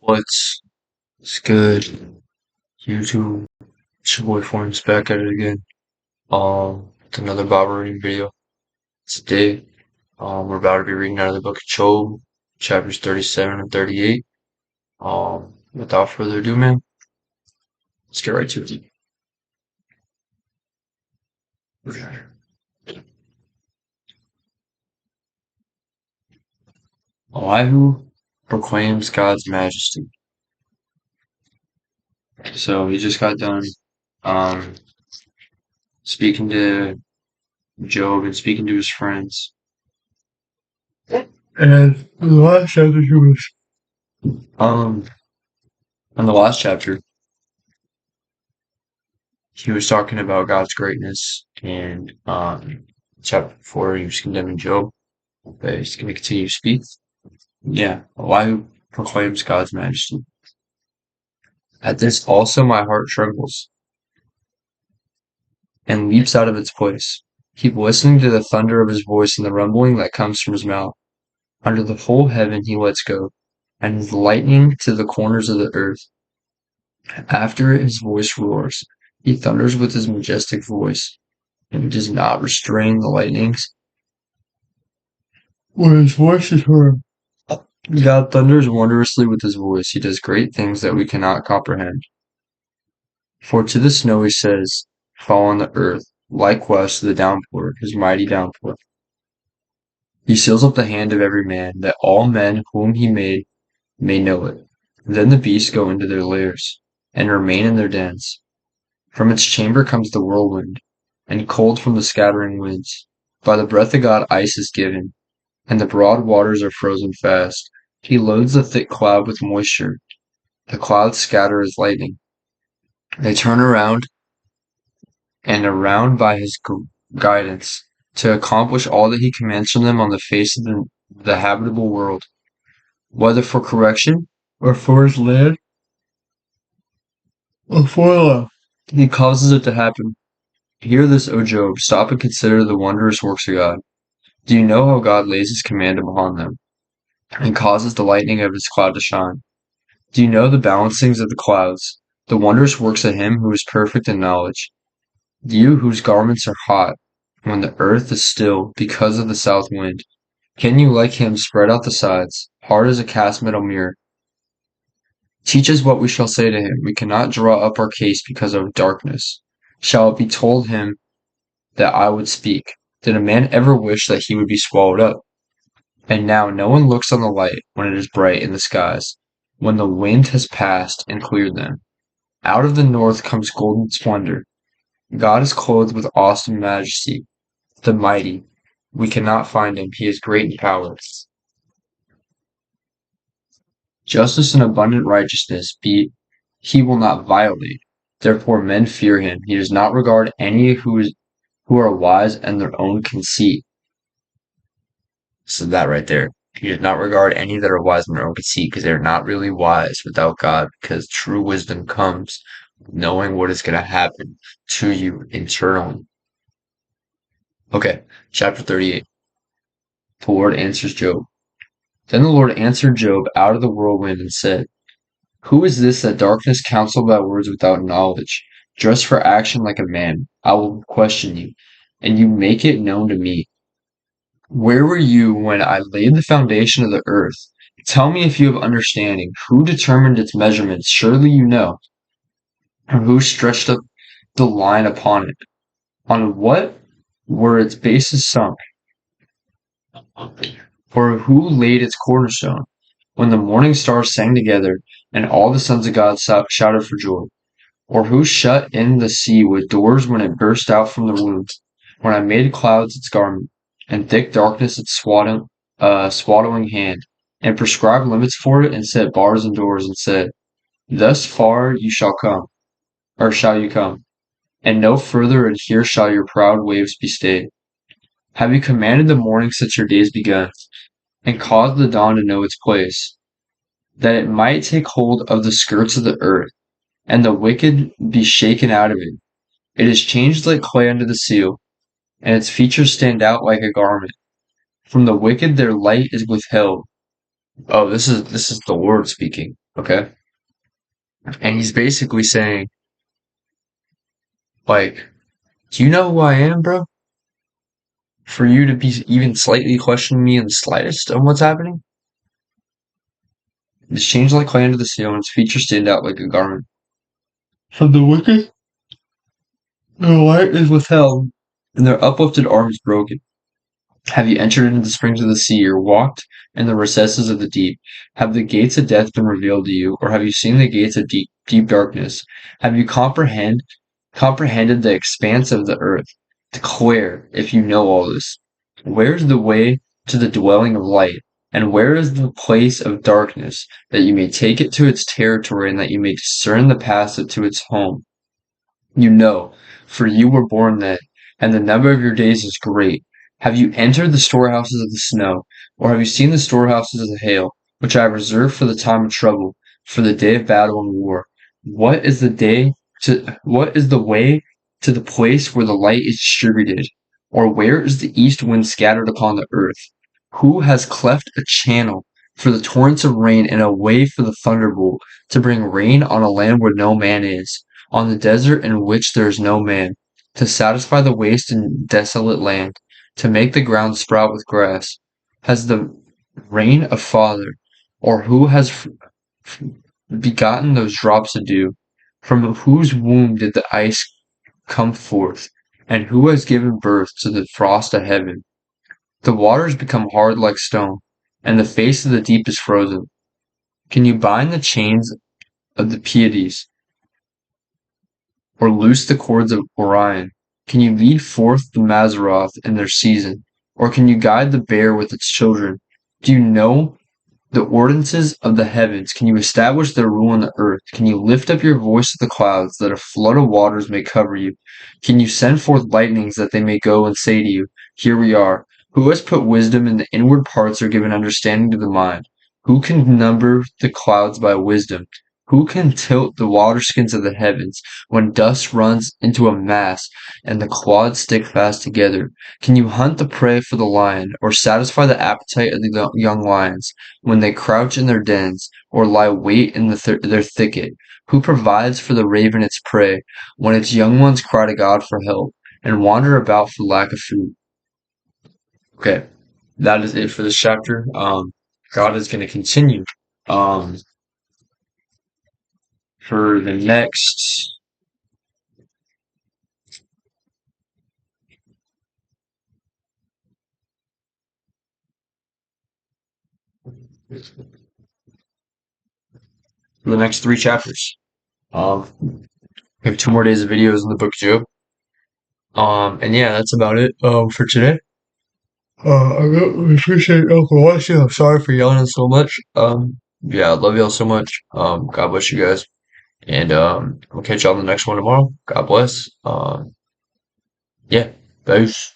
What's good? YouTube, it's your boy Forms back at it again. With another Bible reading video. Today, we're about to be reading out of the book of Job, chapters 37 and 38. Without further ado, man, let's get right to it. Okay. Elihu proclaims God's majesty. So he just got done, um, speaking to Job and speaking to his friends. And the last chapter he was, in the last chapter, he was talking about God's greatness, and chapter 4, he was condemning Job, but he's going to continue to speak. Yeah, Elihu proclaims God's majesty. At this also my heart trembles and leaps out of its place. Keep listening to the thunder of his voice and the rumbling that comes from his mouth. Under the whole heaven he lets go, and his lightning to the corners of the earth. After it his voice roars. He thunders with his majestic voice, and he does not restrain the lightnings when his voice is heard. God thunders wondrously with his voice. He does great things that we cannot comprehend. For to the snow he says, fall on the earth, likewise to the downpour, his mighty downpour. He seals up the hand of every man, that all men whom he made may know it. Then the beasts go into their lairs, and remain in their dens. From its chamber comes the whirlwind, and cold from the scattering winds. By the breath of God ice is given, and the broad waters are frozen fast. He loads the thick cloud with moisture. The clouds scatter as lightning. They turn around and around by his guidance, to accomplish all that he commands from them on the face of the habitable world, whether for correction, or for his land, or for love. He causes it to happen. Hear this, O Job, stop and consider the wondrous works of God. Do you know how God lays his command upon them, and causes the lightning of his cloud to shine? Do you know the balancings of the clouds, the wondrous works of him who is perfect in knowledge? You whose garments are hot, when the earth is still because of the south wind, can you like him spread out the sides, hard as a cast metal mirror? Teach us what we shall say to him. We cannot draw up our case because of darkness. Shall it be told him that I would speak? Did a man ever wish that he would be swallowed up? And now no one looks on the light when it is bright in the skies, when the wind has passed and cleared them. Out of the north comes golden splendor. God is clothed with awesome majesty. The mighty, we cannot find him. He is great in power. Justice and abundant righteousness he will not violate. Therefore men fear him. He does not regard any who are wise in their own conceit. So that right there. He does not regard any that are wise in their own conceit, because they're not really wise without God, because true wisdom comes knowing what is going to happen to you internally. Okay, chapter 38. The Lord answers Job. Then the Lord answered Job out of the whirlwind and said, who is this that darkness counsel by words without knowledge? Dress for action like a man. I will question you, and you make it known to me. Where were you when I laid the foundation of the earth? Tell me if you have understanding. Who determined its measurements? Surely you know. Or who stretched up the line upon it? On what were its bases sunk? Or who laid its cornerstone? When the morning stars sang together, and all the sons of God shouted for joy. Or who shut in the sea with doors when it burst out from the womb? When I made clouds its garment, and thick darkness its swaddling hand, and prescribed limits for it, and set bars and doors, and said, thus far you shall come, or shall you come, and no further, and here shall your proud waves be stayed. Have you commanded the morning since your days begun, and caused the dawn to know its place, that it might take hold of the skirts of the earth, and the wicked be shaken out of it? It is changed like clay under the seal, and its features stand out like a garment. From the wicked their light is withheld. Oh, this is the Lord speaking. Okay. And he's basically saying, like, do you know who I am, bro? For you to be even slightly questioning me in the slightest on what's happening? This change-like land of the seal and its features stand out like a garment. From the wicked, their light is withheld, and their uplifted arm is broken. Have you entered into the springs of the sea, or walked in the recesses of the deep? Have the gates of death been revealed to you, or have you seen the gates of deep darkness? Have you comprehended the expanse of the earth? Declare, if you know all this. Where is the way to the dwelling of light? And where is the place of darkness, that you may take it to its territory, and that you may discern the path to its home? You know, for you were born then, and the number of your days is great. Have you entered the storehouses of the snow, or have you seen the storehouses of the hail, which I have reserved for the time of trouble, for the day of battle and war? What is the way to the place where the light is distributed? Or where is the east wind scattered upon the earth? Who has cleft a channel for the torrents of rain, and a way for the thunderbolt, to bring rain on a land where no man is, on the desert in which there is no man, to satisfy the waste and desolate land, to make the ground sprout with grass? Has the rain a father, or who has begotten those drops of dew? From whose womb did the ice come forth, and who has given birth to the frost of heaven? The waters become hard like stone, and the face of the deep is frozen. Can you bind the chains of the Pleiades, or loose the cords of Orion? Can you lead forth the Mazzaroth in their season, or can you guide the bear with its children? Do you know the ordinances of the heavens? Can you establish their rule on the earth? Can you lift up your voice to the clouds, that a flood of waters may cover you? Can you send forth lightnings, that they may go and say to you, here we are? Who has put wisdom in the inward parts, or given understanding to the mind? Who can number the clouds by wisdom? Who can tilt the waterskins of the heavens, when dust runs into a mass, and the clods stick fast together? Can you hunt the prey for the lion, or satisfy the appetite of the young lions, when they crouch in their dens, or lie wait in their thicket? Who provides for the raven its prey, when its young ones cry to God for help, and wander about for lack of food? Okay, that is it for this chapter. God is going to continue um, for the next three chapters. We have 2 more days of videos in the book of Job. And yeah, that's about it for today. I really appreciate y'all for watching. I'm sorry for yelling so much. Yeah, I love y'all so much. God bless you guys. And I'll catch y'all in the next one tomorrow. God bless. Yeah, peace.